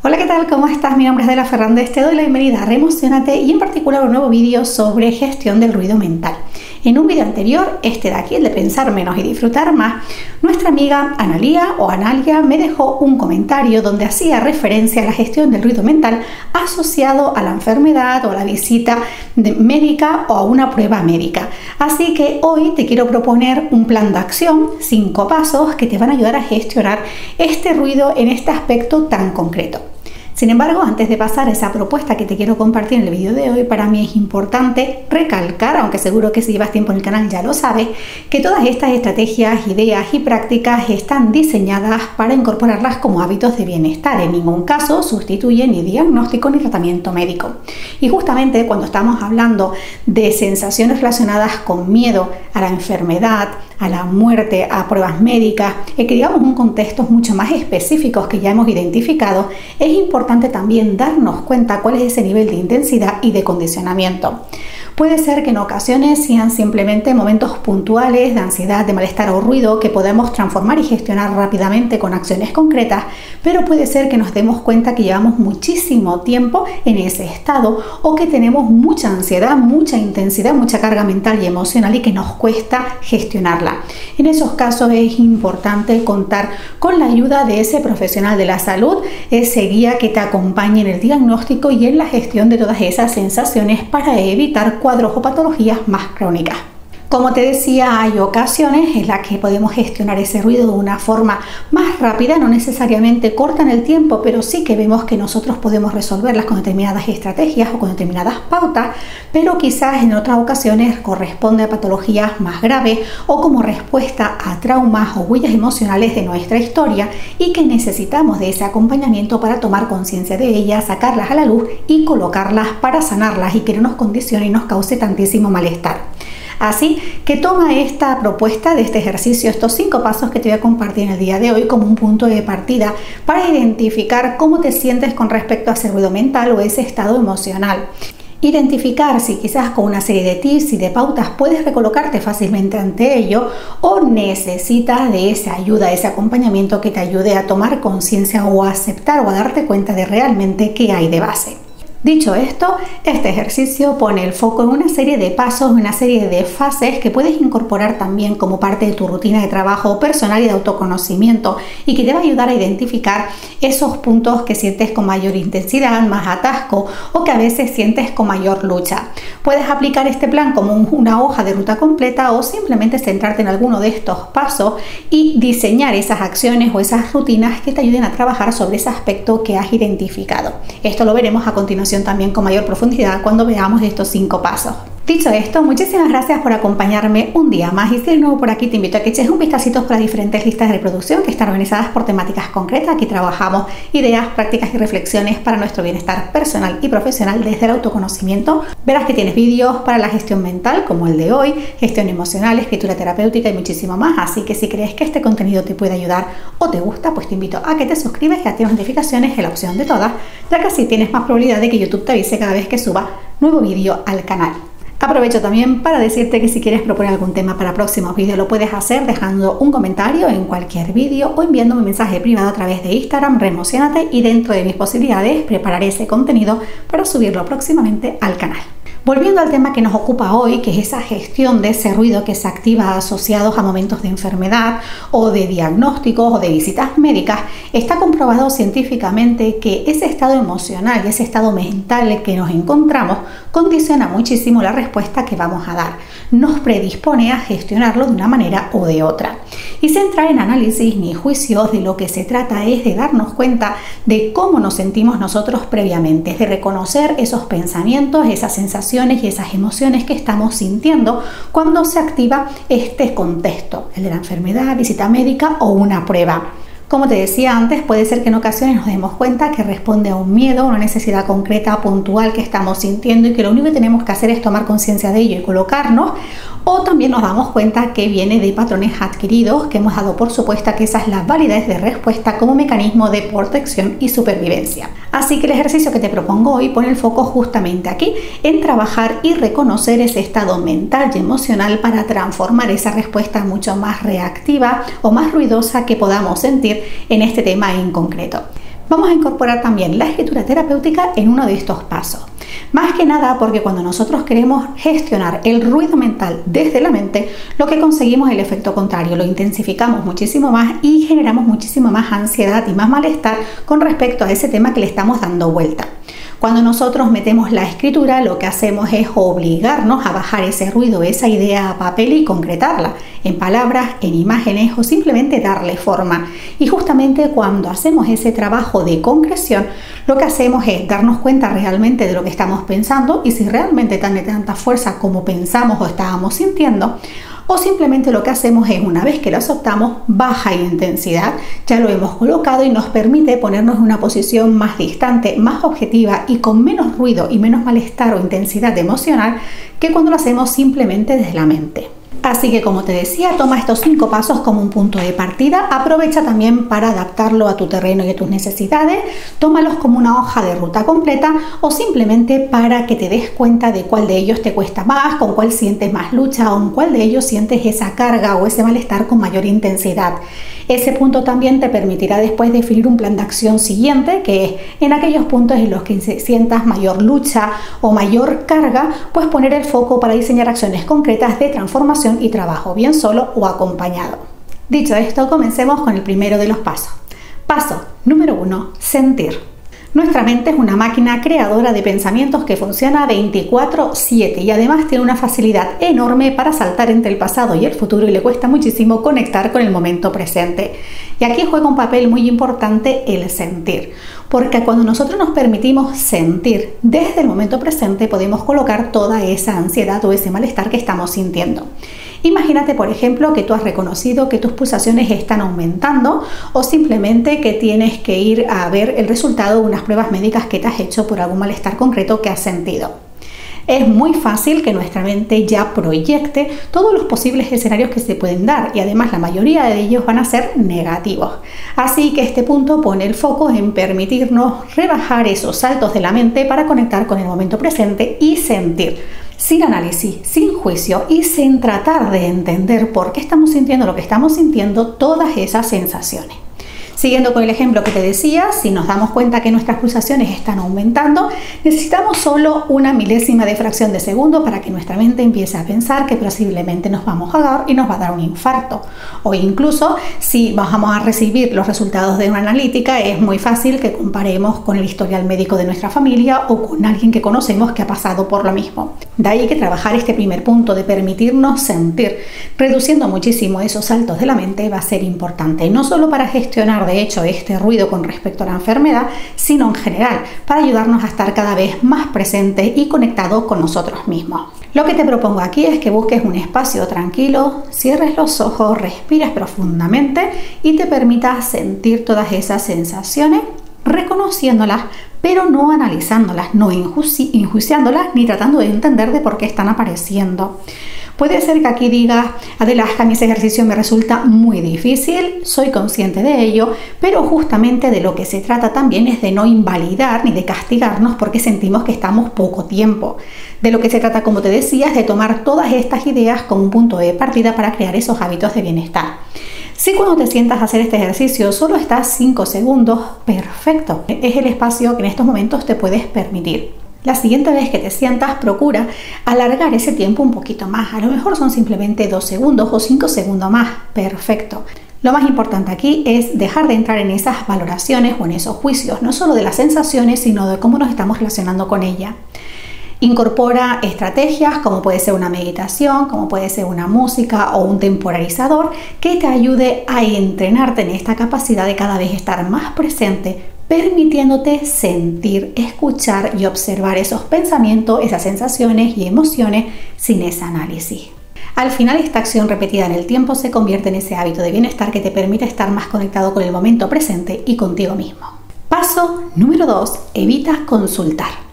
Hola, ¿qué tal? ¿Cómo estás? Mi nombre es Adela Fernández, te doy la bienvenida a Reemocionate y en particular un nuevo vídeo sobre gestión del ruido mental. En un vídeo anterior, este de aquí, el de pensar menos y disfrutar más, nuestra amiga Analia me dejó un comentario donde hacía referencia a la gestión del ruido mental asociado a la enfermedad o a la visita médica o a una prueba médica. Así que hoy te quiero proponer un plan de acción, 5 pasos que te van a ayudar a gestionar este ruido en este aspecto tan concreto. Sin embargo, antes de pasar a esa propuesta que te quiero compartir en el vídeo de hoy, para mí es importante recalcar, aunque seguro que si llevas tiempo en el canal ya lo sabes, que todas estas estrategias, ideas y prácticas están diseñadas para incorporarlas como hábitos de bienestar. En ningún caso sustituyen ni diagnóstico ni tratamiento médico. Y justamente cuando estamos hablando de sensaciones relacionadas con miedo a la enfermedad, a la muerte, a pruebas médicas, que digamos un contexto mucho más específicos que ya hemos identificado, es importante también darnos cuenta cuál es ese nivel de intensidad y de condicionamiento. Puede ser que en ocasiones sean simplemente momentos puntuales de ansiedad, de malestar o ruido que podemos transformar y gestionar rápidamente con acciones concretas, pero puede ser que nos demos cuenta que llevamos muchísimo tiempo en ese estado o que tenemos mucha ansiedad, mucha intensidad, mucha carga mental y emocional y que nos cuesta gestionarla. En esos casos es importante contar con la ayuda de ese profesional de la salud, ese guía que te acompañe en el diagnóstico y en la gestión de todas esas sensaciones para evitar cuadros o patologías más crónicas. Como te decía, hay ocasiones en las que podemos gestionar ese ruido de una forma más rápida, no necesariamente corta en el tiempo, pero sí que vemos que nosotros podemos resolverlas con determinadas estrategias o con determinadas pautas, pero quizás en otras ocasiones corresponde a patologías más graves o como respuesta a traumas o huellas emocionales de nuestra historia y que necesitamos de ese acompañamiento para tomar conciencia de ellas, sacarlas a la luz y colocarlas para sanarlas y que no nos condicione y nos cause tantísimo malestar. Así que toma esta propuesta de este ejercicio, estos 5 pasos que te voy a compartir en el día de hoy como un punto de partida para identificar cómo te sientes con respecto a ese ruido mental o ese estado emocional. Identificar si quizás con una serie de tips y de pautas puedes recolocarte fácilmente ante ello o necesitas de esa ayuda, ese acompañamiento que te ayude a tomar conciencia o a aceptar o a darte cuenta de realmente qué hay de base. Dicho esto, este ejercicio pone el foco en una serie de pasos, una serie de fases que puedes incorporar también como parte de tu rutina de trabajo personal y de autoconocimiento y que te va a ayudar a identificar esos puntos que sientes con mayor intensidad, más atasco o que a veces sientes con mayor lucha. Puedes aplicar este plan como una hoja de ruta completa o simplemente centrarte en alguno de estos pasos y diseñar esas acciones o esas rutinas que te ayuden a trabajar sobre ese aspecto que has identificado. Esto lo veremos a continuación también con mayor profundidad cuando veamos estos 5 pasos. Dicho esto, muchísimas gracias por acompañarme un día más y si eres nuevo por aquí te invito a que eches un vistacito por las diferentes listas de reproducción que están organizadas por temáticas concretas. Aquí trabajamos ideas, prácticas y reflexiones para nuestro bienestar personal y profesional desde el autoconocimiento. Verás que tienes vídeos para la gestión mental como el de hoy, gestión emocional, escritura terapéutica y muchísimo más, así que si crees que este contenido te puede ayudar o te gusta, pues te invito a que te suscribas y actives notificaciones en la opción de todas, ya que así tienes más probabilidad de que YouTube te avise cada vez que suba nuevo vídeo al canal. Aprovecho también para decirte que si quieres proponer algún tema para próximos vídeos lo puedes hacer dejando un comentario en cualquier vídeo o enviándome un mensaje privado a través de Instagram, Reemocionate, y dentro de mis posibilidades prepararé ese contenido para subirlo próximamente al canal. Volviendo al tema que nos ocupa hoy, que es esa gestión de ese ruido que se activa asociados a momentos de enfermedad o de diagnósticos o de visitas médicas, está comprobado científicamente que ese estado emocional y ese estado mental en el que nos encontramos condiciona muchísimo la respuesta que vamos a dar. Nos predispone a gestionarlo de una manera o de otra. Y sin entrar en análisis ni juicios, de lo que se trata es de darnos cuenta de cómo nos sentimos nosotros previamente, es de reconocer esos pensamientos, esas sensaciones y esas emociones que estamos sintiendo cuando se activa este contexto, el de la enfermedad, visita médica o una prueba. Como te decía antes, puede ser que en ocasiones nos demos cuenta que responde a un miedo, una necesidad concreta, puntual que estamos sintiendo y que lo único que tenemos que hacer es tomar conciencia de ello y colocarnos, o también nos damos cuenta que viene de patrones adquiridos que hemos dado por supuesta que esa es la validez de respuesta como mecanismo de protección y supervivencia. Así que el ejercicio que te propongo hoy pone el foco justamente aquí, en trabajar y reconocer ese estado mental y emocional para transformar esa respuesta mucho más reactiva o más ruidosa que podamos sentir en este tema en concreto. Vamos a incorporar también la escritura terapéutica en uno de estos pasos. Más que nada porque cuando nosotros queremos gestionar el ruido mental desde la mente, lo que conseguimos es el efecto contrario, lo intensificamos muchísimo más y generamos muchísimo más ansiedad y más malestar con respecto a ese tema que le estamos dando vuelta. Cuando nosotros metemos la escritura, lo que hacemos es obligarnos a bajar ese ruido, esa idea a papel y concretarla en palabras, en imágenes o simplemente darle forma. Y justamente cuando hacemos ese trabajo de concreción, lo que hacemos es darnos cuenta realmente de lo que estamos pensando y si realmente tiene tanta fuerza como pensamos o estábamos sintiendo, o simplemente lo que hacemos es, una vez que lo aceptamos, baja intensidad, ya lo hemos colocado y nos permite ponernos en una posición más distante, más objetiva y con menos ruido y menos malestar o intensidad emocional que cuando lo hacemos simplemente desde la mente. Así que, como te decía, toma estos 5 pasos como un punto de partida, aprovecha también para adaptarlo a tu terreno y a tus necesidades, tómalos como una hoja de ruta completa o simplemente para que te des cuenta de cuál de ellos te cuesta más, con cuál sientes más lucha o en cuál de ellos sientes esa carga o ese malestar con mayor intensidad. Ese punto también te permitirá después definir un plan de acción siguiente, que es en aquellos puntos en los que sientas mayor lucha o mayor carga, pues poner el foco para diseñar acciones concretas de transformación y trabajo, bien solo o acompañado. Dicho esto, comencemos con el primero de los pasos. Paso número 1, sentir. Nuestra mente es una máquina creadora de pensamientos que funciona 24/7 y además tiene una facilidad enorme para saltar entre el pasado y el futuro y le cuesta muchísimo conectar con el momento presente. Y aquí juega un papel muy importante el sentir, porque cuando nosotros nos permitimos sentir desde el momento presente podemos colocar toda esa ansiedad o ese malestar que estamos sintiendo. Imagínate, por ejemplo, que tú has reconocido que tus pulsaciones están aumentando o simplemente que tienes que ir a ver el resultado de unas pruebas médicas que te has hecho por algún malestar concreto que has sentido. Es muy fácil que nuestra mente ya proyecte todos los posibles escenarios que se pueden dar y además la mayoría de ellos van a ser negativos. Así que este punto pone el foco en permitirnos rebajar esos saltos de la mente para conectar con el momento presente y sentir, sin análisis, sin juicio y sin tratar de entender por qué estamos sintiendo lo que estamos sintiendo, todas esas sensaciones. Siguiendo con el ejemplo que te decía, si nos damos cuenta que nuestras pulsaciones están aumentando, necesitamos solo una milésima de fracción de segundo para que nuestra mente empiece a pensar que posiblemente nos vamos a ahogar y nos va a dar un infarto. O incluso, si vamos a recibir los resultados de una analítica, es muy fácil que comparemos con el historial médico de nuestra familia o con alguien que conocemos que ha pasado por lo mismo. De ahí que trabajar este primer punto de permitirnos sentir, reduciendo muchísimo esos saltos de la mente, va a ser importante, no solo para gestionar de hecho este ruido con respecto a la enfermedad, sino en general para ayudarnos a estar cada vez más presentes y conectados con nosotros mismos. Lo que te propongo aquí es que busques un espacio tranquilo, cierres los ojos, respires profundamente y te permitas sentir todas esas sensaciones, reconociéndolas, pero no analizándolas, no enjuiciándolas ni tratando de entender de por qué están apareciendo. Puede ser que aquí digas, Adela, a mí ese ejercicio me resulta muy difícil, soy consciente de ello, pero justamente de lo que se trata también es de no invalidar ni de castigarnos porque sentimos que estamos poco tiempo. De lo que se trata, como te decía, es de tomar todas estas ideas como un punto de partida para crear esos hábitos de bienestar. Si cuando te sientas a hacer este ejercicio solo estás 5 segundos, perfecto. Es el espacio que en estos momentos te puedes permitir. La siguiente vez que te sientas, procura alargar ese tiempo un poquito más. A lo mejor son simplemente 2 segundos o 5 segundos más. Perfecto. Lo más importante aquí es dejar de entrar en esas valoraciones o en esos juicios, no solo de las sensaciones, sino de cómo nos estamos relacionando con ella. Incorpora estrategias como puede ser una meditación, como puede ser una música o un temporalizador que te ayude a entrenarte en esta capacidad de cada vez estar más presente, permitiéndote sentir, escuchar y observar esos pensamientos, esas sensaciones y emociones sin ese análisis. Al final, esta acción repetida en el tiempo se convierte en ese hábito de bienestar que te permite estar más conectado con el momento presente y contigo mismo. Paso número 2. Evita consultar.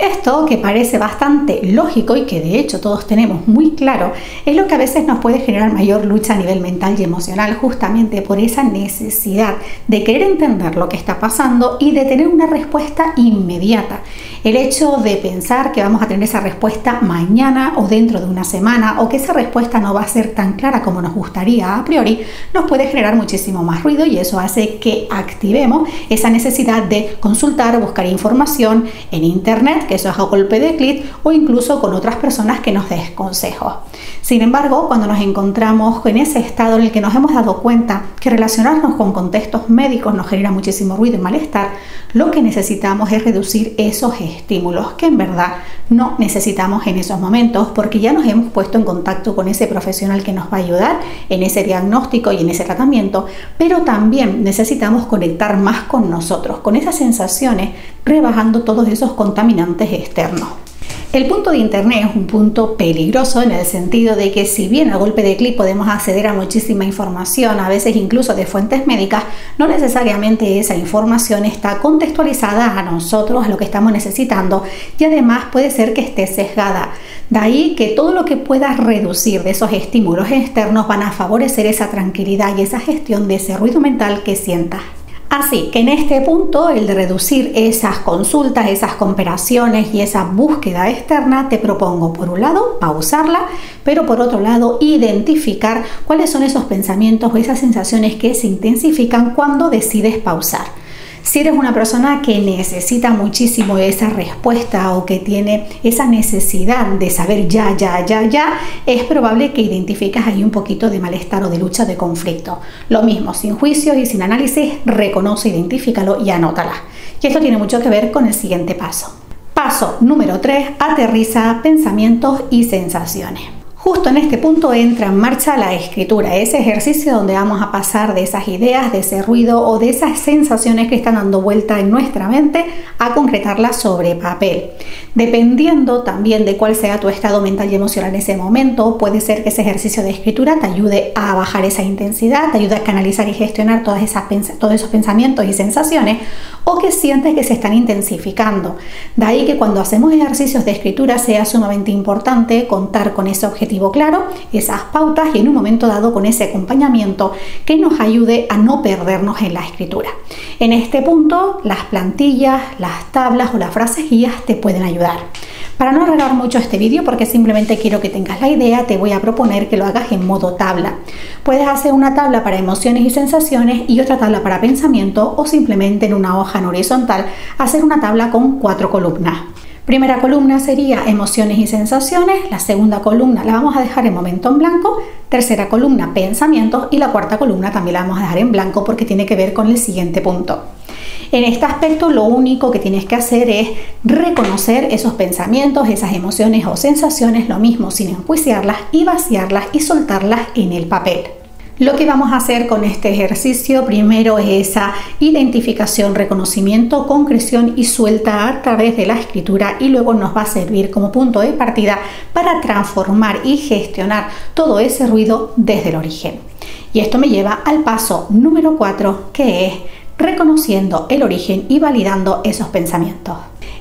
Esto, que parece bastante lógico y que de hecho todos tenemos muy claro, es lo que a veces nos puede generar mayor lucha a nivel mental y emocional, justamente por esa necesidad de querer entender lo que está pasando y de tener una respuesta inmediata. El hecho de pensar que vamos a tener esa respuesta mañana o dentro de una semana, o que esa respuesta no va a ser tan clara como nos gustaría a priori, nos puede generar muchísimo más ruido, y eso hace que activemos esa necesidad de consultar o buscar información en internet, que eso es a golpe de clic, o incluso con otras personas que nos den consejos. Sin embargo, cuando nos encontramos en ese estado en el que nos hemos dado cuenta que relacionarnos con contextos médicos nos genera muchísimo ruido y malestar, lo que necesitamos es reducir esos estímulos que en verdad no necesitamos en esos momentos, porque ya nos hemos puesto en contacto con ese profesional que nos va a ayudar en ese diagnóstico y en ese tratamiento, pero también necesitamos conectar más con nosotros, con esas sensaciones, rebajando todos esos contaminantes externos. El punto de internet es un punto peligroso en el sentido de que, si bien a golpe de clic podemos acceder a muchísima información, a veces incluso de fuentes médicas, no necesariamente esa información está contextualizada a nosotros, a lo que estamos necesitando, y además puede ser que esté sesgada. De ahí que todo lo que puedas reducir de esos estímulos externos van a favorecer esa tranquilidad y esa gestión de ese ruido mental que sientas. Así que en este punto, el de reducir esas consultas, esas comparaciones y esa búsqueda externa, te propongo, por un lado, pausarla, pero por otro lado, identificar cuáles son esos pensamientos o esas sensaciones que se intensifican cuando decides pausar. Si eres una persona que necesita muchísimo esa respuesta o que tiene esa necesidad de saber ya, es probable que identifiques ahí un poquito de malestar o de lucha, de conflicto. Lo mismo, sin juicios y sin análisis, reconoce, identifícalo y anótala. Y esto tiene mucho que ver con el siguiente paso. Paso número 3, aterriza pensamientos y sensaciones. Justo en este punto entra en marcha la escritura, ese ejercicio donde vamos a pasar de esas ideas, de ese ruido o de esas sensaciones que están dando vuelta en nuestra mente a concretarlas sobre papel. Dependiendo también de cuál sea tu estado mental y emocional en ese momento, puede ser que ese ejercicio de escritura te ayude a bajar esa intensidad, te ayude a canalizar y gestionar todos esos pensamientos y sensaciones, o que sientes que se están intensificando. De ahí que cuando hacemos ejercicios de escritura sea sumamente importante contar con ese objetivo claro, esas pautas, y en un momento dado con ese acompañamiento que nos ayude a no perdernos en la escritura. En este punto, las plantillas, las tablas o las frases guías te pueden ayudar. Para no alargar mucho este vídeo, porque simplemente quiero que tengas la idea, te voy a proponer que lo hagas en modo tabla. Puedes hacer una tabla para emociones y sensaciones y otra tabla para pensamiento, o simplemente en una hoja en horizontal hacer una tabla con 4 columnas. Primera columna sería emociones y sensaciones, la segunda columna la vamos a dejar en momento en blanco, tercera columna pensamientos y la cuarta columna también la vamos a dejar en blanco porque tiene que ver con el siguiente punto. En este aspecto lo único que tienes que hacer es reconocer esos pensamientos, esas emociones o sensaciones, lo mismo sin enjuiciarlas, y vaciarlas y soltarlas en el papel. Lo que vamos a hacer con este ejercicio primero es esa identificación, reconocimiento, concreción y suelta a través de la escritura, y luego nos va a servir como punto de partida para transformar y gestionar todo ese ruido desde el origen. Y esto me lleva al paso número 4, que es reconociendo el origen y validando esos pensamientos.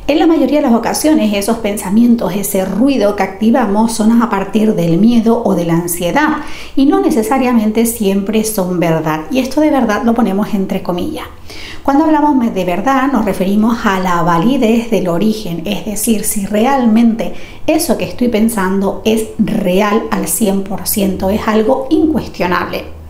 En la mayoría de las ocasiones esos pensamientos, ese ruido que activamos son a partir del miedo o de la ansiedad, y no necesariamente siempre son verdad, y esto de verdad lo ponemos entre comillas. Cuando hablamos de verdad nos referimos a la validez del origen, es decir, si realmente eso que estoy pensando es real al 100%, es algo incuestionable.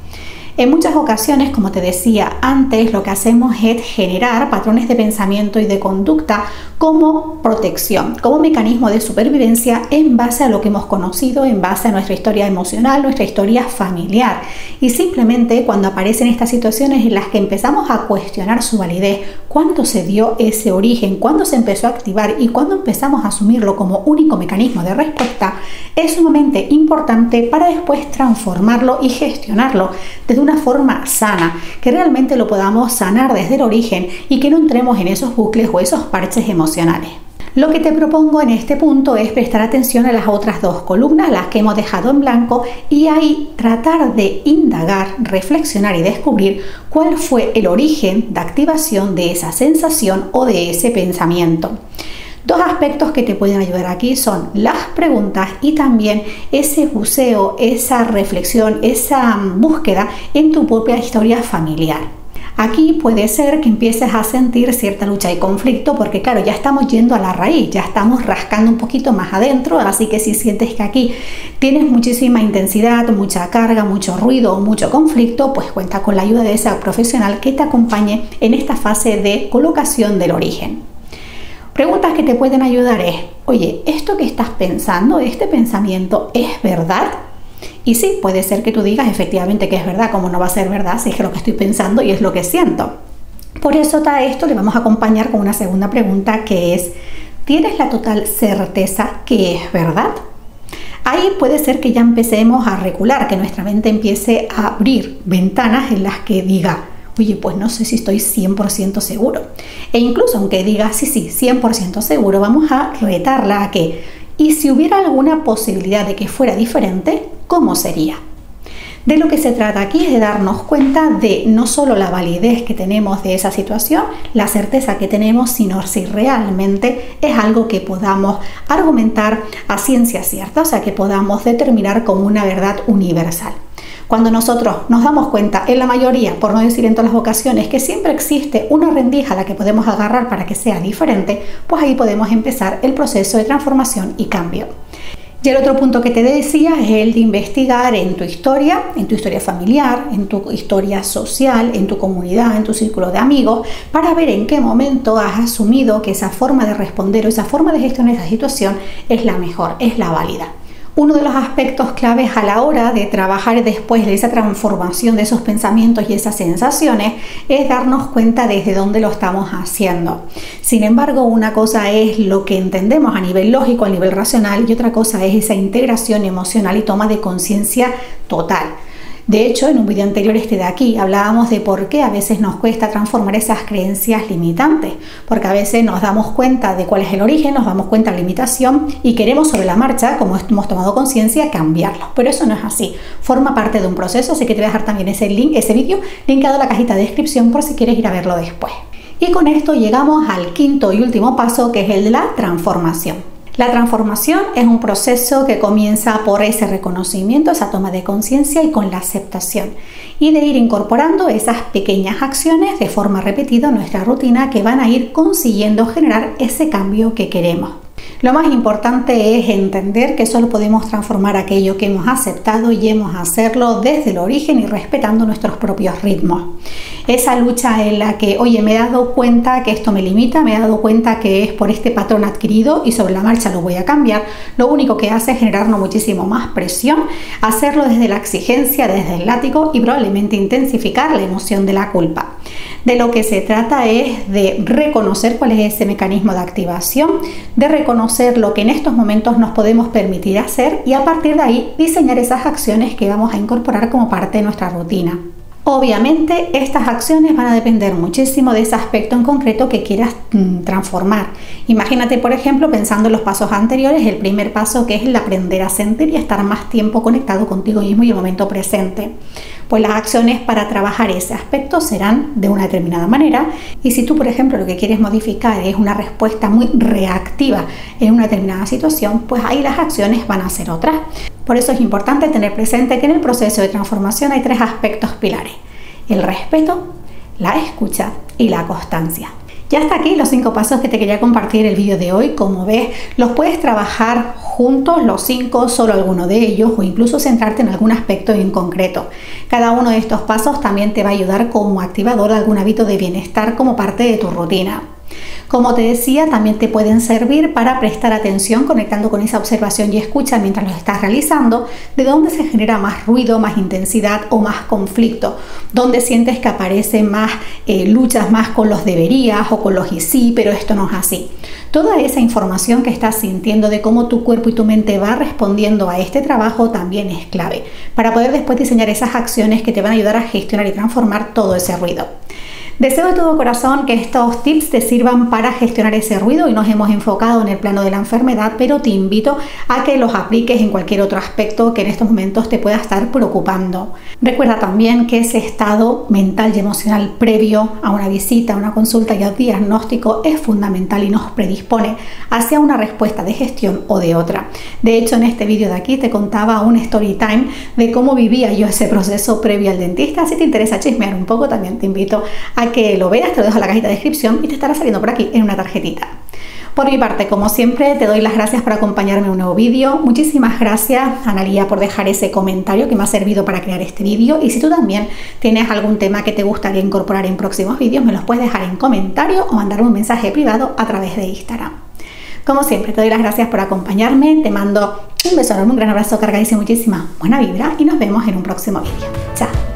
En muchas ocasiones, como te decía antes, lo que hacemos es generar patrones de pensamiento y de conducta como protección, como mecanismo de supervivencia en base a lo que hemos conocido, en base a nuestra historia emocional, nuestra historia familiar. Y simplemente cuando aparecen estas situaciones en las que empezamos a cuestionar su validez, cuándo se dio ese origen, cuándo se empezó a activar y cuándo empezamos a asumirlo como único mecanismo de respuesta, es sumamente importante para después transformarlo y gestionarlo desde una forma sana, que realmente lo podamos sanar desde el origen y que no entremos en esos bucles o esos parches emocionales. Lo que te propongo en este punto es prestar atención a las otras 2 columnas, las que hemos dejado en blanco, y ahí tratar de indagar, reflexionar y descubrir cuál fue el origen de activación de esa sensación o de ese pensamiento. Dos aspectos que te pueden ayudar aquí son las preguntas y también ese buceo, esa reflexión, esa búsqueda en tu propia historia familiar. Aquí puede ser que empieces a sentir cierta lucha y conflicto porque claro, ya estamos yendo a la raíz, ya estamos rascando un poquito más adentro, así que si sientes que aquí tienes muchísima intensidad, mucha carga, mucho ruido o mucho conflicto, pues cuenta con la ayuda de esa profesional que te acompañe en esta fase de colocación del origen. Preguntas que te pueden ayudar es, oye, ¿esto que estás pensando, este pensamiento es verdad? Y sí, puede ser que tú digas efectivamente que es verdad, como no va a ser verdad si es que lo que estoy pensando y es lo que siento. Por eso a esto le vamos a acompañar con una segunda pregunta que es, ¿tienes la total certeza que es verdad? Ahí puede ser que ya empecemos a recular, que nuestra mente empiece a abrir ventanas en las que diga, oye, pues no sé si estoy 100% seguro. E incluso aunque diga, sí, 100% seguro, vamos a retarla a que, y si hubiera alguna posibilidad de que fuera diferente, ¿cómo sería? De lo que se trata aquí es de darnos cuenta de no solo la validez que tenemos de esa situación, la certeza que tenemos, sino si realmente es algo que podamos argumentar a ciencia cierta, o sea, que podamos determinar como una verdad universal. Cuando nosotros nos damos cuenta, en la mayoría, por no decir en todas las ocasiones, que siempre existe una rendija a la que podemos agarrar para que sea diferente, pues ahí podemos empezar el proceso de transformación y cambio. Y el otro punto que te decía es el de investigar en tu historia familiar, en tu historia social, en tu comunidad, en tu círculo de amigos, para ver en qué momento has asumido que esa forma de responder o esa forma de gestionar esa situación es la mejor, es la válida. Uno de los aspectos claves a la hora de trabajar después de esa transformación de esos pensamientos y esas sensaciones es darnos cuenta desde dónde lo estamos haciendo. Sin embargo, una cosa es lo que entendemos a nivel lógico, a nivel racional, y otra cosa es esa integración emocional y toma de conciencia total. De hecho, en un video anterior de aquí hablábamos de por qué a veces nos cuesta transformar esas creencias limitantes, porque a veces nos damos cuenta de cuál es el origen, nos damos cuenta de la limitación y queremos sobre la marcha, como hemos tomado conciencia, cambiarlo, pero eso no es así, forma parte de un proceso, así que te voy a dejar también ese vídeo linkado en la cajita de descripción por si quieres ir a verlo después. Y con esto llegamos al quinto y último paso, que es el de la transformación. La transformación es un proceso que comienza por ese reconocimiento, esa toma de conciencia y con la aceptación, y de ir incorporando esas pequeñas acciones de forma repetida en nuestra rutina que van a ir consiguiendo generar ese cambio que queremos. Lo más importante es entender que solo podemos transformar aquello que hemos aceptado y hemos hacerlo desde el origen y respetando nuestros propios ritmos. Esa lucha en la que, oye, me he dado cuenta que esto me limita, me he dado cuenta que es por este patrón adquirido y sobre la marcha lo voy a cambiar, lo único que hace es generarnos muchísimo más presión, hacerlo desde la exigencia, desde el látigo y probablemente intensificar la emoción de la culpa. De lo que se trata es de reconocer cuál es ese mecanismo de activación, de reconocer lo que en estos momentos nos podemos permitir hacer y a partir de ahí diseñar esas acciones que vamos a incorporar como parte de nuestra rutina. Obviamente estas acciones van a depender muchísimo de ese aspecto en concreto que quieras transformar. Imagínate, por ejemplo, pensando en los pasos anteriores, el primer paso que es el aprender a sentir y estar más tiempo conectado contigo mismo y el momento presente. Pues las acciones para trabajar ese aspecto serán de una determinada manera, y si tú, por ejemplo, lo que quieres modificar es una respuesta muy reactiva en una determinada situación, pues ahí las acciones van a ser otras. Por eso es importante tener presente que en el proceso de transformación hay tres aspectos pilares: el respeto, la escucha y la constancia. Ya hasta aquí los 5 pasos que te quería compartir el vídeo de hoy. Como ves, los puedes trabajar juntos los 5, solo alguno de ellos, o incluso centrarte en algún aspecto en concreto. Cada uno de estos pasos también te va a ayudar como activador de algún hábito de bienestar como parte de tu rutina. Como te decía, también te pueden servir para prestar atención conectando con esa observación y escucha mientras los estás realizando, de dónde se genera más ruido, más intensidad o más conflicto, dónde sientes que aparecen más luchas más con los deberías o con los y sí, pero esto no es así. Toda esa información que estás sintiendo de cómo tu cuerpo y tu mente va respondiendo a este trabajo también es clave para poder después diseñar esas acciones que te van a ayudar a gestionar y transformar todo ese ruido. Deseo de todo corazón que estos tips te sirvan para gestionar ese ruido y nos hemos enfocado en el plano de la enfermedad, pero te invito a que los apliques en cualquier otro aspecto que en estos momentos te pueda estar preocupando. Recuerda también que ese estado mental y emocional previo a una visita, a una consulta y a un diagnóstico es fundamental y nos predispone hacia una respuesta de gestión o de otra. De hecho, en este vídeo de aquí te contaba un story time de cómo vivía yo ese proceso previo al dentista. Si te interesa chismear un poco, también te invito a que lo veas, te lo dejo en la cajita de descripción y te estará saliendo por aquí en una tarjetita. Por mi parte, como siempre, te doy las gracias por acompañarme en un nuevo vídeo. Muchísimas gracias, Analía, por dejar ese comentario que me ha servido para crear este vídeo. Y si tú también tienes algún tema que te gustaría incorporar en próximos vídeos, me los puedes dejar en comentario o mandarme un mensaje privado a través de Instagram. Como siempre, te doy las gracias por acompañarme. Te mando un beso enorme, un gran abrazo cargadísimo, muchísima buena vibra y nos vemos en un próximo vídeo. Chao.